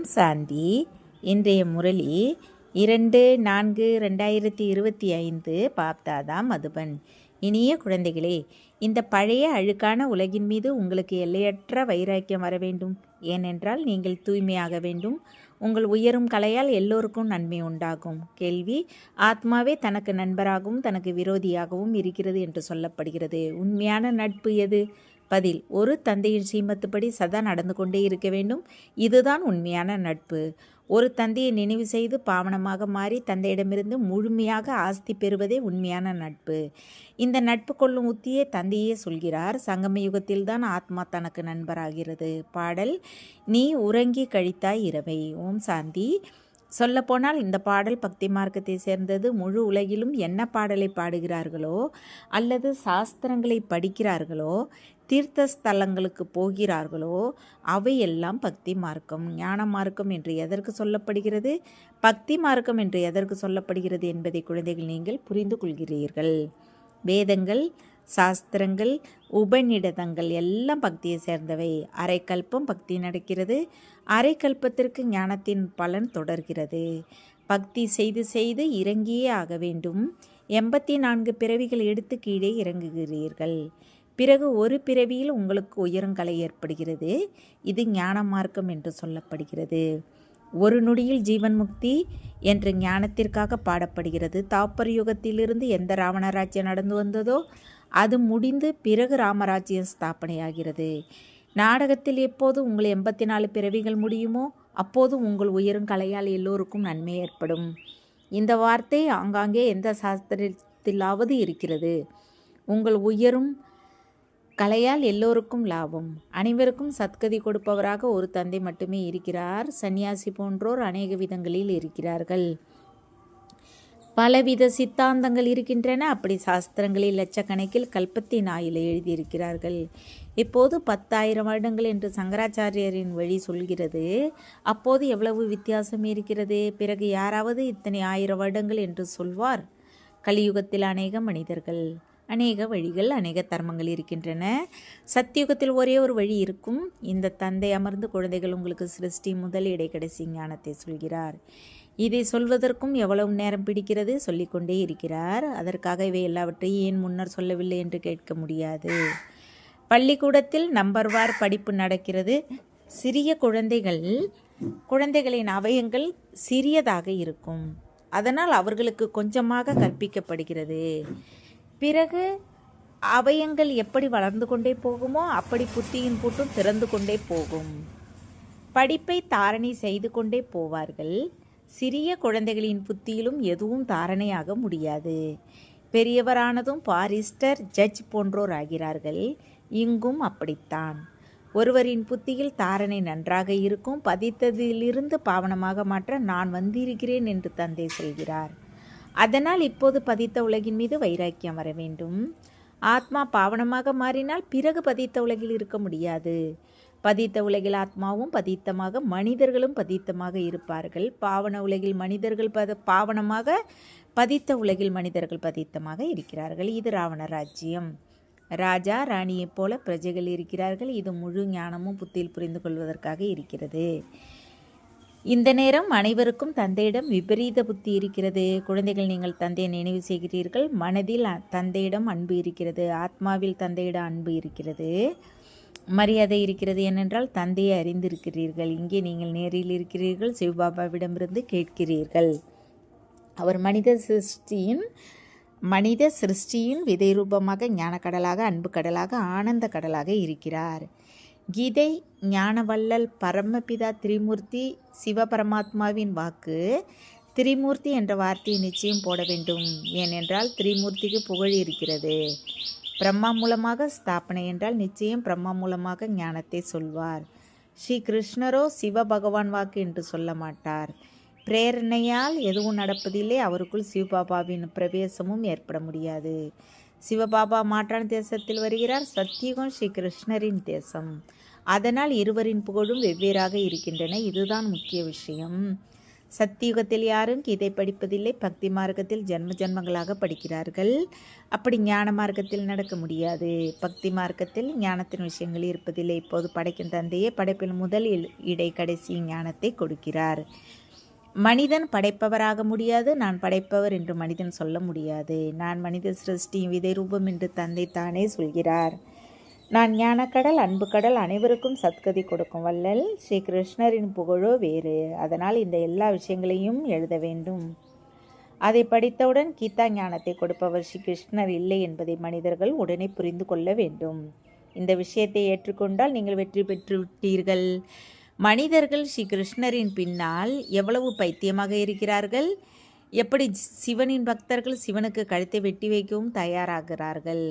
ஓம் சாந்தி. இன்றைய முரளி 2/4/2025 பாப்தாதா மதுபன். இனிய குழந்தைகளே, இந்த பழைய அழுக்கான உலகின் மீது உங்களுக்கு எல்லையற்ற வைராக்கியம் வர வேண்டும். ஏனென்றால் நீங்கள் தூய்மையாக வேண்டும். உங்கள் உயரும் கலையால் எல்லோருக்கும் நன்மை உண்டாகும். கேள்வி: ஆத்மாவே தனக்கு நண்பராகவும் தனக்கு விரோதியாகவும் இருக்கிறது என்று சொல்லப்படுகிறது. உண்மையான நட்பு எது? பதில்: ஒரு தந்தையின் சீமத்துப்படி சதா நடந்து கொண்டே இருக்க வேண்டும். இதுதான் உண்மையான நட்பு. ஒரு தந்தையை நினைவு செய்து பாவனமாக மாறி தந்தையிடமிருந்து முழுமையாக ஆஸ்தி பெறுவதே உண்மையான நட்பு. இந்த நட்பு கொள்ளும் உத்தியை தந்தையே சொல்கிறார். சங்கம யுகத்தில்தான் ஆத்மா தனக்கு நண்பராகிறது. பாடல்: நீ உறங்கி கழித்தாய் இரவை. ஓம் சாந்தி. சொல்லப்போனால் இந்த பாடல் பக்தி மார்க்கத்தை சேர்ந்தது. முழு உலகிலும் என்ன பாடலை பாடுகிறார்களோ அல்லது சாஸ்திரங்களை படிக்கிறார்களோ தீர்த்த ஸ்தலங்களுக்கு போகிறார்களோ அவையெல்லாம் பக்தி மார்க்கம். ஞான மார்க்கம் என்று எதற்கு சொல்லப்படுகிறது, பக்தி மார்க்கம் என்று எதற்கு சொல்லப்படுகிறது என்பதை குழந்தைகள் நீங்கள் புரிந்து கொள்கிறீர்கள். வேதங்கள், சாஸ்திரங்கள், உபநிடதங்கள் எல்லாம் பக்தியை சேர்ந்தவை. அரைக்கல்பம் பக்தி நடக்கிறது. அரைக்கல்பத்திற்கு ஞானத்தின் பலன் தொடர்கிறது. பக்தி செய்து செய்து இறங்கியே ஆக வேண்டும். 84 பிறவிகள் எடுத்து கீழே இறங்குகிறீர்கள். பிறகு ஒரு பிறவியில் உங்களுக்கு உயருங்கலை ஏற்படுகிறது. இது ஞான மார்க்கம் என்று சொல்லப்படுகிறது. ஒரு நொடியில் ஜீவன் முக்தி என்று ஞானத்திற்காக பாடப்படுகிறது. தாப்பர் யுகத்திலிருந்து எந்த ராவணராஜ்யம் நடந்து வந்ததோ அது முடிந்து பிறகு ராமராஜ்யம் ஸ்தாபனையாகிறது. நாடகத்தில் எப்போது உங்கள் 84 பிறவிகள் முடியுமோ அப்போது உங்கள் உயரும் கலையால் எல்லோருக்கும் நன்மை ஏற்படும். இந்த வார்த்தை ஆங்காங்கே எந்த சாஸ்திரத்திலாவது இருக்கிறது. உங்கள் உயரும் கலையால் எல்லோருக்கும் லாபம். அனைவருக்கும் சத்கதி கொடுப்பவராக ஒரு தந்தை மட்டுமே இருக்கிறார். சந்நியாசி போன்றோர் அநேக விதங்களில் இருக்கிறார்கள். பலவித சித்தாந்தங்கள் இருக்கின்றன. அப்படி சாஸ்திரங்களில் லட்சக்கணக்கில் கல்பத்தின் ஆயில எழுதியிருக்கிறார்கள். இப்போது 10,000 வருடங்கள் என்று சங்கராச்சாரியரின் வழி சொல்கிறது. அப்போது எவ்வளவு வித்தியாசம் இருக்கிறது? பிறகு யாராவது இத்தனை 1000 வருடங்கள் என்று சொல்வார்? கலியுகத்தில் அநேக மனிதர்கள், அநேக வழிகள், அநேக தர்மங்கள் இருக்கின்றன. சத்தியுகத்தில் ஒரே ஒரு வழி இருக்கும். இந்த தந்தை அமர்ந்து குழந்தைகள் உங்களுக்கு சிருஷ்டி முதல் இடைக்கடைசி ஞானத்தை சொல்கிறார். இதை சொல்வதற்கும் எவ்வளவு நேரம் பிடிக்கிறது? சொல்லிக்கொண்டே இருக்கிறார். அதற்காக இவை எல்லாவற்றையும் ஏன் முன்னர் சொல்லவில்லை என்று கேட்க முடியாது. பள்ளிக்கூடத்தில் நம்பர்வார் படிப்பு நடக்கிறது. சிறிய குழந்தைகளின் அவயங்கள் சிறியதாக இருக்கும். அதனால் அவர்களுக்கு கொஞ்சமாக கற்பிக்கப்படுகிறது. பிறகு அவயங்கள் எப்படி வளர்ந்து கொண்டே போகுமோ அப்படி புத்தியின் பூட்டும் திறந்து கொண்டே போகும். படிப்பை தாரணை செய்து கொண்டே போவார்கள். சிறிய குழந்தைகளின் புத்தியிலும் எதுவும் தாரணையாக முடியாது. பெரியவரானதும் பாரிஸ்டர், ஜட்ஜ் போன்றோர் ஆகிறார்கள். இங்கும் அப்படித்தான். ஒருவரின் புத்தியில் தாரணை நன்றாக இருக்கும். பதித்ததிலிருந்து பாவனமாக மாற்ற நான் வந்திருக்கிறேன் என்று தந்தை சொல்கிறார். அதனால் இப்போது பதித்த உலகின் மீது வைராக்கியம் வர வேண்டும். ஆத்மா பாவனமாக மாறினால் பிறகு பதித்த உலகில் இருக்க முடியாது. பதித்த உலகில் ஆத்மாவும் பதித்தமாக, மனிதர்களும் பதித்தமாக இருப்பார்கள். பாவன உலகில் மனிதர்கள் பாவனமாக, பதித்த உலகில் மனிதர்கள் பதித்தமாக இருக்கிறார்கள். இது ராவண ராஜ்யம். ராஜா ராணியைப் போல பிரஜைகள் இருக்கிறார்கள். இது முழு ஞானமும் புத்தியில் புரிந்து கொள்வதற்காக இருக்கிறது. இந்த நேரம் அனைவருக்கும் தந்தையிடம் விபரீத புத்தி இருக்கிறது. குழந்தைகள், நீங்கள் தந்தையை நினைவு செய்கிறீர்கள். மனதில் தந்தையிடம் அன்பு இருக்கிறது. ஆத்மாவில் தந்தையிடம் அன்பு இருக்கிறது. மரியாதை இருக்கிறது. ஏனென்றால் தந்தையை அறிந்திருக்கிறீர்கள். இங்கே நீங்கள் நேரில் இருக்கிறீர்கள். சிவபாபாவிடமிருந்து கேட்கிறீர்கள். அவர் மனித சிருஷ்டியின் விதை ரூபமாக ஞான கடலாக, அன்பு கடலாக, ஆனந்த கடலாக இருக்கிறார். கீதை ஞானவள்ளல் பரமபிதா திரிமூர்த்தி சிவபரமாத்மாவின் வாக்கு. திரிமூர்த்தி என்ற வார்த்தையை நிச்சயம் போட வேண்டும். ஏனென்றால் திரிமூர்த்திக்கு புகழ் இருக்கிறது. பிரம்மா மூலமாக ஸ்தாபனை என்றால் நிச்சயம் பிரம்மா மூலமாக ஞானத்தை சொல்வார். ஸ்ரீ கிருஷ்ணரோ சிவ பகவான் வாக்கு என்று சொல்ல மாட்டார். பிரேரணையால் எதுவும் நடப்பதில்லை. அவருக்குள் சிவபாபாவின் பிரவேசமும் ஏற்பட முடியாது. சிவபாபா மாற்றான் தேசத்தில் வருகிறார். சத்தியுகம் ஸ்ரீ கிருஷ்ணரின் தேசம். அதனால் இருவரின் புகழும் வெவ்வேறாக இருக்கின்றன. இதுதான் முக்கிய விஷயம். சத்தியுகத்தில் யாரும் கீதை படிப்பதில்லை. பக்தி மார்க்கத்தில் ஜென்ம ஜென்மங்களாக படிக்கிறார்கள். அப்படி ஞான மார்க்கத்தில் நடக்க முடியாது. பக்தி மார்க்கத்தில் ஞானத்தின் விஷயங்கள் இருப்பதில்லை. இப்போது படைக்கும் தந்தையே படைப்பில் முதல் இடை கடைசி ஞானத்தை கொடுக்கிறார். மனிதன் படைப்பவராக முடியாது. நான் படைப்பவர் என்று மனிதன் சொல்ல முடியாது. நான் மனித சிருஷ்டியின் விதை ரூபம் என்று தந்தை தானே சொல்கிறார். நான் ஞானக்கடல், அன்பு கடல், அனைவருக்கும் சத்கதி கொடுக்கும் வள்ளல். ஸ்ரீ கிருஷ்ணரின் புகழோ வேறு. அதனால் இந்த எல்லா விஷயங்களையும் எழுத வேண்டும். அதை படித்தவுடன் கீதா ஞானத்தை கொடுப்பவர் ஸ்ரீ கிருஷ்ணர் இல்லை என்பதை மனிதர்கள் உடனே புரிந்து கொள்ள வேண்டும். இந்த விஷயத்தை ஏற்றுக்கொண்டால் நீங்கள் வெற்றி பெற்று விட்டீர்கள். மனிதர்கள் ஸ்ரீ கிருஷ்ணரின் பின்னால் எவ்வளவு பைத்தியமாக இருக்கிறார்கள். எப்படி சிவனின் பக்தர்கள் சிவனுக்கு கழுத்தை வெட்டி வைக்கவும் தயாராகிறார்கள்.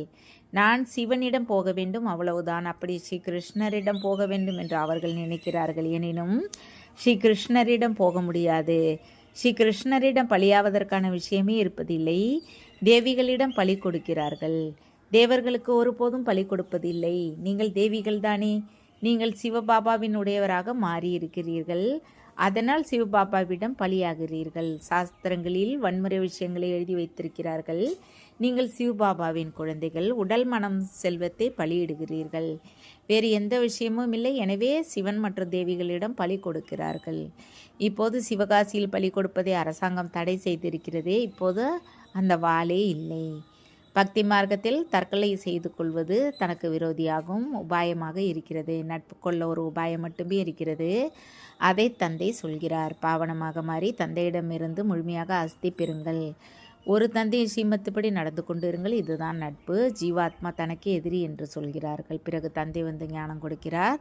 நான் சிவனிடம் போக வேண்டும், அவ்வளவுதான். அப்படி ஸ்ரீ கிருஷ்ணரிடம் போக வேண்டும் என்று அவர்கள் நினைக்கிறார்கள். எனினும் ஸ்ரீ கிருஷ்ணரிடம் போக முடியாது. ஸ்ரீ கிருஷ்ணரிடம் பலியாவதற்கான விஷயமே இருப்பதில்லை. தேவிகளிடம் பலி கொடுக்கிறார்கள். தேவர்களுக்கு ஒருபோதும் பலி கொடுப்பதில்லை. நீங்கள் தேவிகள் தானே. நீங்கள் சிவபாபாவின் உடையவராக மாறியிருக்கிறீர்கள். அதனால் சிவபாபாவிடம் பலியாகிறீர்கள். சாஸ்திரங்களில் வன்முறை விஷயங்களை எழுதி வைத்திருக்கிறார்கள். நீங்கள் சிவபாபாவின் குழந்தைகள். உடல் மனம் செல்வத்தை பலியிடுகிறீர்கள். வேறு எந்த விஷயமும் இல்லை. எனவே சிவன் மற்றும் தேவிகளிடம் பலி கொடுக்கிறார்கள். இப்போது சிவகாசியில் பலி கொடுப்பதை அரசாங்கம் தடை செய்திருக்கிறது. இப்போது அந்த வாளே இல்லை. பக்தி மார்க்கத்தில் தற்கொலை செய்து கொள்வது தனக்கு விரோதியாகவும் உபாயமாக இருக்கிறது. நட்பு கொள்ள ஒரு உபாயம் மட்டுமே இருக்கிறது. அதை தந்தை சொல்கிறார். பாவனமாக மாறி தந்தையிடமிருந்து முழுமையாக அஸ்தி பெறுங்கள். ஒரு தந்தையின் ஸ்ரீமத்துப்படி நடந்து கொண்டிருங்கள். இதுதான் நட்பு. ஜீவாத்மா தனக்கு எதிரி என்று சொல்கிறார்கள். பிறகு தந்தை வந்து ஞானம் கொடுக்கிறார்.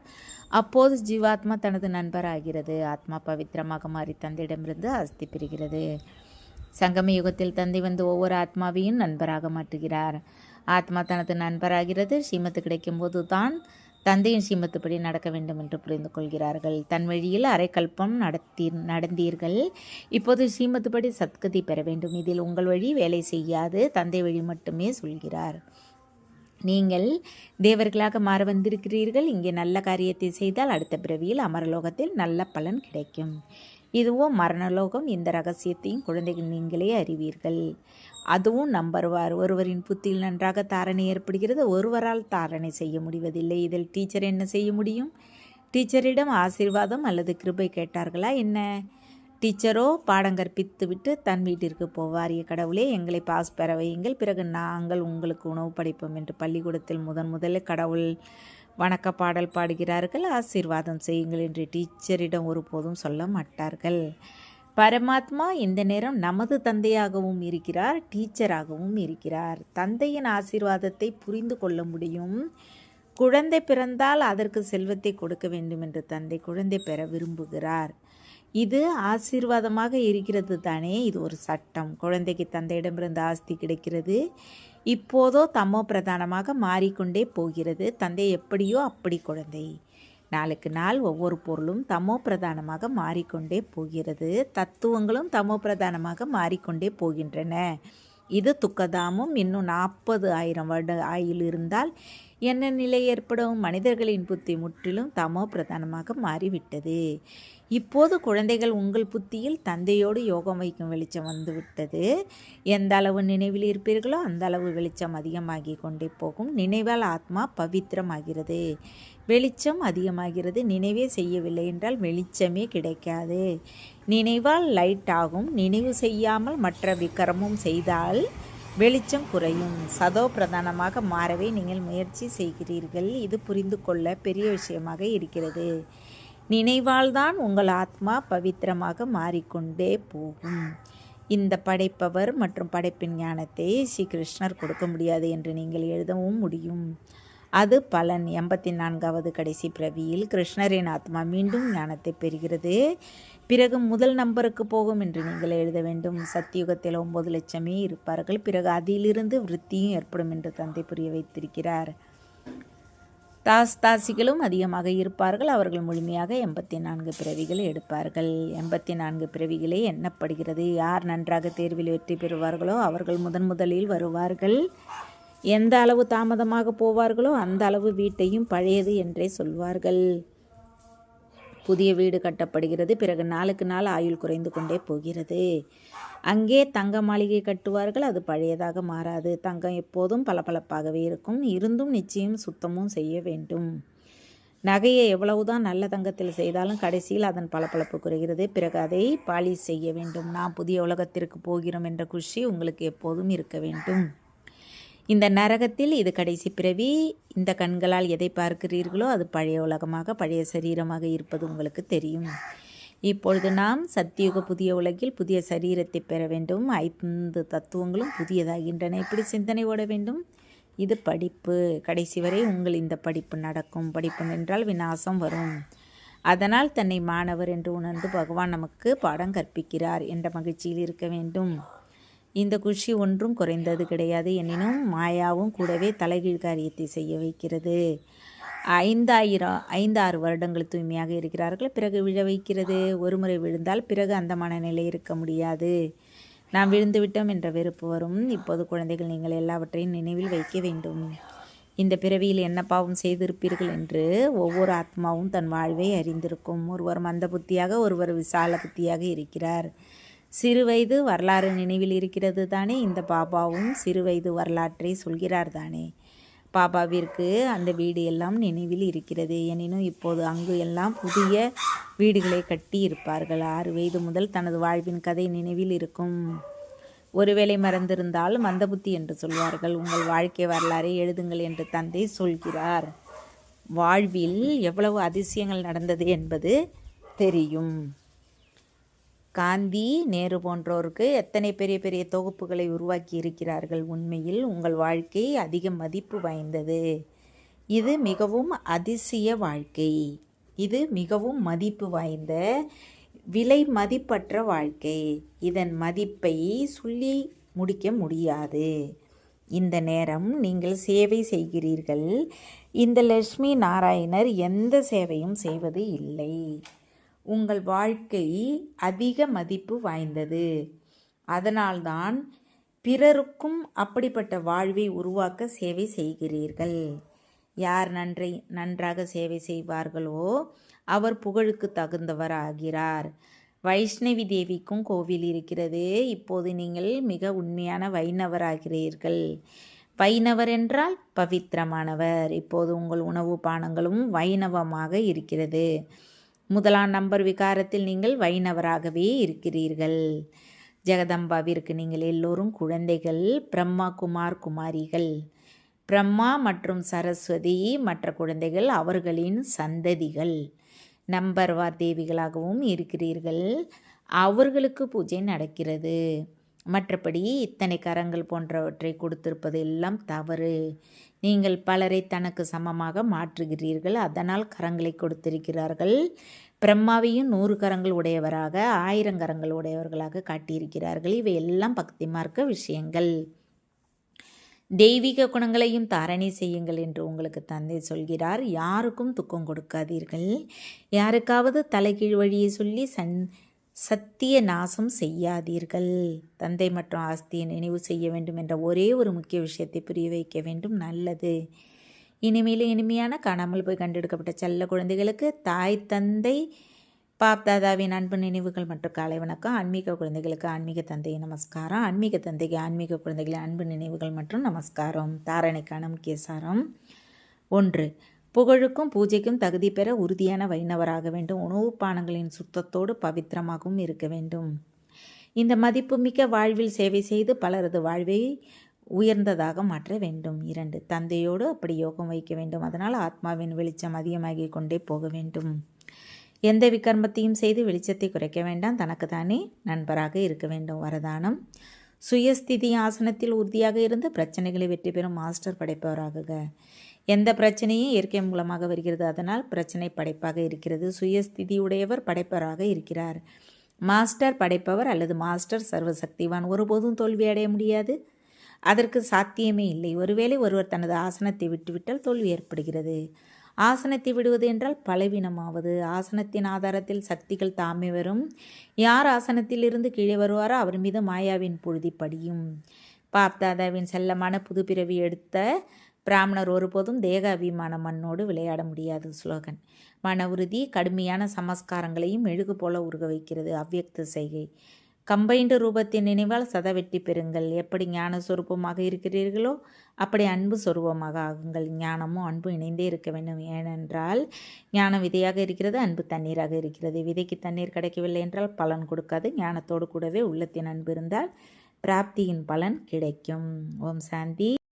அப்போது ஜீவாத்மா தனது நண்பராகிறது. ஆத்மா பவித்திரமாக மாறி தந்தையிடமிருந்து அஸ்தி பெறுகிறது. சங்கம யுகத்தில் தந்தை வந்து ஒவ்வொரு ஆத்மாவையும் நண்பராக மாற்றுகிறார். ஆத்மா தனது நண்பராகிறது. ஸ்ரீமத்து கிடைக்கும்போது தான் தந்தையின் ஸ்ரீமத்துப்படி நடக்க வேண்டும் என்று புரிந்து கொள்கிறார்கள். தன் வழியில் அரைக்கல்பம் நடந்தீர்கள். இப்போது ஸ்ரீமத்துப்படி சத்கதி பெற வேண்டும். இதில் உங்கள் வழி வேலை செய்யாது. தந்தை வழி மட்டுமே சொல்கிறார். நீங்கள் தேவர்களாக மாற வந்திருக்கிறீர்கள். இங்கே நல்ல காரியத்தை செய்தால் அடுத்த பிறவியில் அமரலோகத்தில் நல்ல பலன் கிடைக்கும். இதுவும் மரணலோகம். இந்த ரகசியத்தையும் குழந்தைகள் நீங்களே அறிவீர்கள். அதுவும் நம்புவார். ஒருவரின் புத்தியில் நன்றாக தாரணை ஏற்படுகிறது. ஒருவரால் தாரணை செய்ய முடிவதில்லை. இதில் டீச்சர் என்ன செய்ய முடியும்? டீச்சரிடம் ஆசீர்வாதம் அல்லது கிருபை கேட்டார்களா என்ன? டீச்சரோ பாடம் கற்பித்து விட்டு தன் வீட்டிற்கு போவார். கடவுளே எங்களை பாஸ் பெற வையுங்கள், பிறகு நாங்கள் உங்களுக்கு உணவு படைப்போம் என்று பள்ளிக்கூடத்தில் முதலில் கடவுள் வணக்க பாடல் பாடுகிறார்கள். ஆசீர்வாதம் செய்யுங்கள் என்று டீச்சரிடம் ஒருபோதும் சொல்ல மாட்டார்கள். பரமாத்மா இந்த நேரம் நமது தந்தையாகவும் இருக்கிறார், டீச்சராகவும் இருக்கிறார். தந்தையின் ஆசீர்வாதத்தை புரிந்து கொள்ள முடியும். குழந்தை பிறந்தால் அதற்கு செல்வத்தை கொடுக்க வேண்டும் என்று தந்தை குழந்தை பெற விரும்புகிறார். இது ஆசீர்வாதமாக இருக்கிறது தானே. இது ஒரு சட்டம். குழந்தைக்கு தந்தையிடமிருந்து ஆஸ்தி கிடைக்கிறது. இப்போதோ தமோ பிரதானமாக மாறிக்கொண்டே போகிறது. தந்தை எப்படியோ அப்படி குழந்தை. நாளுக்கு நாள் ஒவ்வொரு பொருளும் தமோ பிரதானமாக மாறிக்கொண்டே போகிறது. தத்துவங்களும் தமோ பிரதானமாக மாறிக்கொண்டே போகின்றன. இது துக்கதாமும். இன்னும் 40,000 வருட ஆயுள் இருந்தால் என்ன நிலை ஏற்படும்? மனிதர்களின் புத்தி முற்றிலும் தமோ பிரதானமாக மாறிவிட்டது. இப்போது குழந்தைகள் உங்கள் புத்தியில் தந்தையோடு யோகம் வைக்கும் வெளிச்சம் வந்துவிட்டது. எந்த அளவு நினைவில் இருப்பீர்களோ அந்த அளவு வெளிச்சம் அதிகமாகி கொண்டே போகும். நினைவால் ஆத்மா பவித்திரமாகிறது. வெளிச்சம் அதிகமாகிறது. நினைவே செய்யவில்லை என்றால் வெளிச்சமே கிடைக்காது. நினைவால் லைட் ஆகும். நினைவு செய்யாமல் மற்ற விக்கிரமும் செய்தால் வெளிச்சம் குறையும். சதோ பிரதானமாக மாறவே நீங்கள் முயற்சி செய்கிறீர்கள். இது புரிந்து கொள்ள பெரிய விஷயமாக இருக்கிறது. நினைவால் தான் உங்கள் ஆத்மா பவித்திரமாக மாறிக்கொண்டே போகும். இந்த படைப்பவர் மற்றும் படைப்பின் ஞானத்தை ஸ்ரீ கிருஷ்ணர் கொடுக்க முடியாது என்று நீங்கள் எழுதவும் முடியும். அது பலன். 84வது கடைசி பிறவியில் கிருஷ்ணரின் ஆத்மா மீண்டும் ஞானத்தை பெறுகிறது. பிறகு முதல் நம்பருக்கு போகும் என்று நீங்கள் எழுத வேண்டும். சத்தியுகத்தில் 9 லட்சமே இருப்பார்கள். பிறகு அதிலிருந்து விருத்தியும் ஏற்படும் என்று தந்தை புரிய வைத்திருக்கிறார். தாசிகளும் அதிகமாக இருப்பார்கள். அவர்கள் முழுமையாக 84 பிறவிகள் எடுப்பார்கள். 84 பிறவிகளே எண்ணப்படுகிறது. யார் நன்றாக தேர்வில் வெற்றி பெறுவார்களோ அவர்கள் முதலில் வருவார்கள். எந்த அளவு தாமதமாக போவார்களோ அந்த அளவு வீட்டையும் பழையது என்றே சொல்வார்கள். புதிய வீடு கட்டப்படுகிறது. பிறகு நாளுக்கு நாள் ஆயுள் குறைந்து கொண்டே போகிறது. அங்கே தங்க மாளிகை கட்டுவார்கள். அது பழையதாக மாறாது. தங்கம் எப்போதும் பளபளப்பாகவே இருக்கும். இருந்தும் நிச்சயம் சுத்தமும் செய்ய வேண்டும். நகையை எவ்வளவுதான் நல்ல தங்கத்தில் செய்தாலும் கடைசியில் அதன் பளபளப்பு குறைகிறது. பிறகு அதை பாலிஷ் செய்ய வேண்டும். நாம் புதிய உலகத்திற்கு போகிறோம் என்ற குஷி உங்களுக்கு எப்போதும் இருக்க வேண்டும். இந்த நரகத்தில் இது கடைசி பிறவி. இந்த கண்களால் எதை பார்க்கிறீர்களோ அது பழைய உலகமாக, பழைய சரீரமாக இருப்பது உங்களுக்கு தெரியும். இப்பொழுது நாம் சத்தியுக புதிய உலகில் புதிய சரீரத்தை பெற வேண்டும். 5 தத்துவங்களும் புதியதாகின்றன. இப்படி சிந்தனை ஓட வேண்டும். இது படிப்பு. கடைசி வரை உங்கள் இந்த படிப்பு நடக்கும். படிப்பு நின்றால் விநாசம் வரும். அதனால் தன்னை மாணவர் என்று உணர்ந்து பகவான் நமக்கு பாடம் கற்பிக்கிறார் என்ற மகிழ்ச்சியில் இருக்க வேண்டும். இந்த குஷி ஒன்றும் குறைந்தது கிடையாது. எனினும் மாயாவும் கூடவே தலைகீழ் காரியத்தை செய்ய வைக்கிறது. 5-6 வருடங்கள் தூய்மையாக இருக்கிறார்கள். பிறகு விழ வைக்கிறது. ஒரு முறை விழுந்தால் பிறகு அந்த மனநிலை இருக்க முடியாது. நாம் விழுந்துவிட்டோம் என்ற வெறுப்பு வரும். இப்போது குழந்தைகள், நீங்கள் எல்லாவற்றையும் நினைவில் வைக்க வேண்டும். இந்த பிறவியில் என்ன பாவம் செய்திருப்பீர்கள் என்று ஒவ்வொரு ஆத்மாவும் தன் வாழ்வை அறிந்திருக்கும். ஒருவர் மந்த புத்தியாக, ஒருவர் விசால புத்தியாக இருக்கிறார். சிறுவயது வரலாறு நினைவில் இருக்கிறது தானே. இந்த பாபாவும் சிறுவயது வரலாற்றை சொல்கிறார் தானே. பாபாவிற்கு அந்த வீடு எல்லாம் நினைவில் இருக்கிறது. எனினும் இப்போது அங்கு எல்லாம் புதிய வீடுகளை கட்டி இருப்பார்கள். 6 வயது முதல் தனது வாழ்வின் கதை நினைவில் இருக்கும். ஒருவேளை மறந்திருந்தால் மந்தபுத்தி என்று சொல்வார்கள். உங்கள் வாழ்க்கை வரலாறை எழுதுங்கள் என்று தந்தை சொல்கிறார். வாழ்வில் எவ்வளவு அதிசயங்கள் நடந்தது என்பது தெரியும். காந்தி, நேரு போன்றோருக்கு எத்தனை பெரிய பெரிய தொகுப்புகளை உருவாக்கி இருக்கிறார்கள். உண்மையில் உங்கள் வாழ்க்கை அதிக மதிப்பு வாய்ந்தது. இது மிகவும் அதிசய வாழ்க்கை. இது மிகவும் மதிப்பு வாய்ந்த, விலை மதிப்பற்ற வாழ்க்கை. இதன் மதிப்பை சொல்லி முடிக்க முடியாது. இந்த நேரம் நீங்கள் சேவை செய்கிறீர்கள். இந்த லட்சுமி நாராயணர் எந்த சேவையும் செய்வது இல்லை. உங்கள் வாழ்க்கை அதிக மதிப்பு வாய்ந்தது. அதனால்தான் பிறருக்கும் அப்படிப்பட்ட வாழ்வை உருவாக்க சேவை செய்கிறீர்கள். யார் நன்றாக சேவை செய்வார்களோ அவர் புகழுக்கு தகுந்தவர் ஆகிறார். வைஷ்ணவி தேவிக்கும் கோவில் இருக்கிறது. இப்போது நீங்கள் மிக உண்மையான வைணவராகிறீர்கள். வைணவர் என்றால் பவித்திரமானவர். இப்போது உங்கள் உணவு பானங்களும் வைணவமாக இருக்கிறது. 1ஆம் நம்பர் விகாரத்தில் நீங்கள் வைணவராகவே இருக்கிறீர்கள். ஜெகதம்பாவிற்கு நீங்கள் எல்லோரும் குழந்தைகள். பிரம்மா குமார் குமாரிகள். பிரம்மா மற்றும் சரஸ்வதி மற்ற குழந்தைகள், அவர்களின் சந்ததிகள். நம்பர்வார் தேவிகளாகவும் இருக்கிறீர்கள். அவர்களுக்கு பூஜை நடக்கிறது. மற்றபடி இத்தனை கரங்கள் போன்றவற்றை கொடுத்திருப்பது எல்லாம் தவறு. நீங்கள் பலரை தனக்கு சமமாக மாற்றுகிறீர்கள். அதனால் கரங்களை கொடுத்திருக்கிறார்கள். பிரம்மாவையும் 100 கரங்கள் உடையவராக, 1000 கரங்கள் உடையவர்களாக காட்டியிருக்கிறார்கள். இவை எல்லாம் பக்தி மார்க்க விஷயங்கள். தெய்வீக குணங்களையும் தாரணை செய்யுங்கள் என்று உங்களுக்கு தந்தை சொல்கிறார். யாருக்கும் துக்கம் கொடுக்காதீர்கள். யாருக்காவது தலைகீழ் வழியை சொல்லி சத்திய நாசம் செய்யாதீர்கள். தந்தை மற்றும் ஆஸ்தியை நினைவு செய்ய வேண்டும் என்ற ஒரே ஒரு முக்கிய விஷயத்தை புரிய வைக்க வேண்டும். நல்லது. இனிமேலும் இனிமையான காணாமல் போய் கண்டெடுக்கப்பட்ட செல்ல குழந்தைகளுக்கு தாய் தந்தை பாப்தாதாவின் அன்பு நினைவுகள் மற்றும் காலை வணக்கம். ஆன்மீக குழந்தைகளுக்கு ஆன்மீக தந்தையின் நமஸ்காரம். ஆன்மீக தந்தைக்கு ஆன்மீக குழந்தைகளின் அன்பு நினைவுகள் மற்றும் நமஸ்காரம். தாரணைக்கான முக்கிய சாரம். 1. புகழுக்கும் பூஜைக்கும் தகுதி பெற உறுதியான வைணவராக வேண்டும். உணவு பானங்களின் சுத்தத்தோடு பவித்திரமாகவும் இருக்க வேண்டும். இந்த மதிப்புமிக்க வாழ்வில் சேவை செய்து பலரது வாழ்வை உயர்ந்ததாக மாற்ற வேண்டும். 2. தந்தையோடு அப்படி யோகம் வைக்க வேண்டும். அதனால் ஆத்மாவின் வெளிச்சம் அதிகமாகிக் கொண்டே போக வேண்டும். எந்த விகர்மத்தையும் செய்து வெளிச்சத்தை குறைக்க வேண்டாம். தனக்கு தானே நண்பராக இருக்க வேண்டும். வரதானம். சுயஸ்திதி ஆசனத்தில் உறுதியாக இருந்து பிரச்சனைகளை வெற்றி பெறும் மாஸ்டர் படைப்பவராகுக. எந்த பிரச்சனையும் இயற்கை மூலமாக வருகிறது. அதனால் பிரச்சனை படைப்பாக இருக்கிறது. சுயஸ்திதி உடையவர் படைப்பவராக இருக்கிறார். மாஸ்டர் படைப்பவர் அல்லது மாஸ்டர் சர்வசக்திவான். ஒருபோதும் தோல்வி அடைய முடியாது. அதற்கு சாத்தியமே இல்லை. ஒருவேளை ஒருவர் தனது ஆசனத்தை விட்டுவிட்டால் தோல்வி ஏற்படுகிறது. ஆசனத்தை விடுவது என்றால் பலவீனமாவது. ஆசனத்தின் ஆதாரத்தில் சக்திகள் தாமே வரும். யார் ஆசனத்தில் இருந்து கீழே வருவாரோ அவர் மீது மாயாவின் புழுதி படியும். பாப்தாதாவின் செல்லமான புது பிறவி எடுத்த பிராமணர் ஒருபோதும் தேக அபிமான மண்ணோடு விளையாட முடியாது. ஸ்லோகன். மன உறுதி கடுமையான சமஸ்காரங்களையும் மெழுகு போல உருக வைக்கிறது. அவ்யக்த செய்கை. கம்பைண்டு ரூபத்தின் நினைவால் சதவெட்டி பெறுங்கள். எப்படி ஞான சொரூபமாக இருக்கிறீர்களோ அப்படி அன்பு சொரூபமாக ஆகுங்கள். ஞானமும் அன்பும் இணைந்தே இருக்க வேண்டும். ஏனென்றால் ஞானம் விதையாக இருக்கிறது, அன்பு தண்ணீராக இருக்கிறது. விதைக்கு தண்ணீர் கிடைக்கவில்லை என்றால் பலன் கொடுக்காது. ஞானத்தோடு கூடவே உள்ளத்தின் அன்பு இருந்தால் பிராப்தியின் பலன் கிடைக்கும். ஓம் சாந்தி.